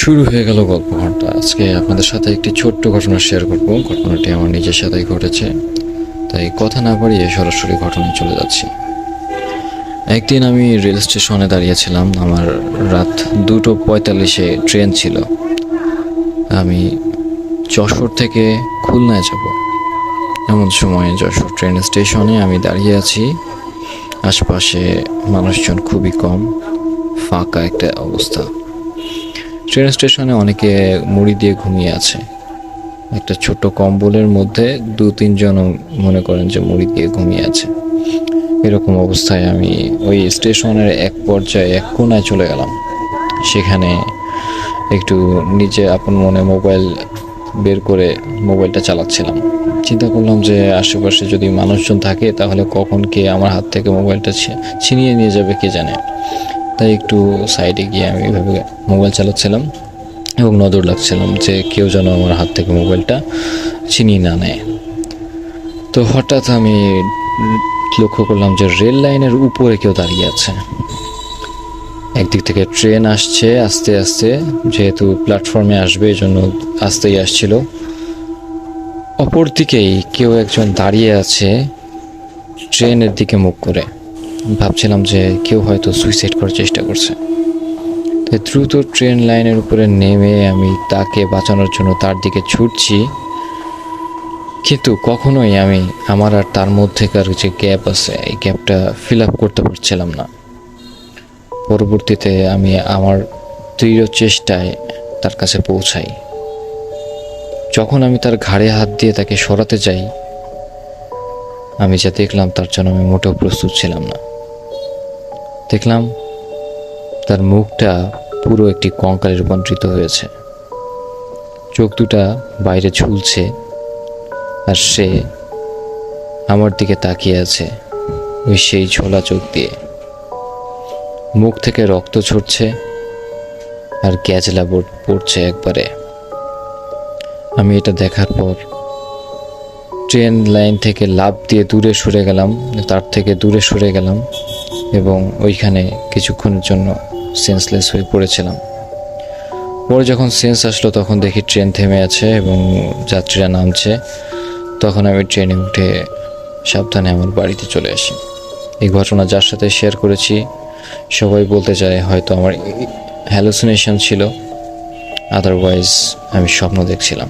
শুরু হয়ে গেল গল্প ঘন্টা। আজকে আপনাদের সাথে একটি ছোট্ট ঘটনা শেয়ার করব। ঘটনাটি আমার নিজের সাথেই ঘটেছে, তাই কথা না বাড়িয়ে সরাসরি ঘটনায় চলে যাচ্ছি। একদিন আমি রেল স্টেশনে দাঁড়িয়েছিলাম। আমার রাত 2:45-এ ট্রেন ছিল। আমি যশোর থেকে খুলনায় যাব। এমন সময় যশোর ট্রেন স্টেশনে আমি দাঁড়িয়ে আছি। আশপাশে মানুষজন খুবই কম, ফাঁকা একটা অবস্থা। ট্রেন স্টেশনে অনেকে মুড়ি দিয়ে ঘুমিয়ে আছে। একটা ছোট কম্বলের মধ্যে 2-3 জন মনে করেন যে মুড়ি দিয়ে ঘুমিয়ে আছে। এরকম অবস্থায় আমি ওই স্টেশনের এক পর্যায়ে এক কোণায় চলে গেলাম। সেখানে একটু নিজে আপন মনে মোবাইল বের করে মোবাইলটা চালাচ্ছিলাম। চিন্তা করলাম যে আশেপাশে যদি মানুষজন থাকে তাহলে কখন কে আমার হাত থেকে মোবাইলটা ছিনিয়ে নিয়ে যাবে কে জানে। তাই একটু সাইডে গিয়ে আমি এভাবে মোবাইল চালাচ্ছিলাম এবং নজর রাখছিলাম যে কেউ যেন আমার হাত থেকে মোবাইলটা ছিনিয়ে না নেয়। তো হঠাৎ আমি লক্ষ্য করলাম যে রেল লাইনের উপরে কেউ দাঁড়িয়ে আছে। একদিক থেকে ট্রেন আসছে আস্তে আস্তে, যেহেতু প্ল্যাটফর্মে আসবে এই জন্য আস্তেই আসছিল। অপর দিকেই কেউ একজন দাঁড়িয়ে আছে ট্রেনের দিকে মুখ করে। ভাবছিলাম যে কেউ হয়তো সুইসাইড করার চেষ্টা করছে। তাই দ্রুত ট্রেন লাইনের উপরে নেমে আমি তাকে বাঁচানোর জন্য তার দিকে ছুটছি, কিন্তু কখনোই আমি আমার আর তার মধ্যেকার যে গ্যাপ আছে এই গ্যাপটা ফিল আপ করতে পারছিলাম না। পরবর্তীতে আমি আমার দৃঢ় চেষ্টায় তার কাছে পৌঁছাই। যখন আমি তার ঘাড়ে হাত দিয়ে তাকে সরাতে যাই, আমি যা দেখলাম তার জন্য আমি মোটেও প্রস্তুত ছিলাম না। দেখলাম তার মুখটা পুরো একটি কঙ্কালে রূপান্তরিত হয়েছে। চোখ দুটা বাইরে ঝুলছে আর সে আমার দিকে তাকিয়ে আছে ওই সেই ঝোলা চোখ দিয়ে। মুখ থেকে রক্ত ঝরছে আর গ্যাজলা পড়ছে একবারে। আমি এটা দেখার পর ট্রেন লাইন থেকে লাফ দিয়ে দূরে সরে গেলাম, তার থেকে দূরে সরে গেলাম এবং ওইখানে কিছুক্ষণের জন্য সেন্সলেস হয়ে পড়েছিলাম। পরে যখন সেন্স আসলো তখন দেখি ট্রেন থেমে আছে এবং যাত্রীরা নামছে। তখন আমি ট্রেনে উঠে সাবধানে আমার বাড়িতে চলে আসি। এই ঘটনা যার সাথে শেয়ার করেছি সবাই বলতে চায় হয়তো আমার হ্যালুসিনেশন ছিল, আদারওয়াইজ আমি স্বপ্ন দেখছিলাম।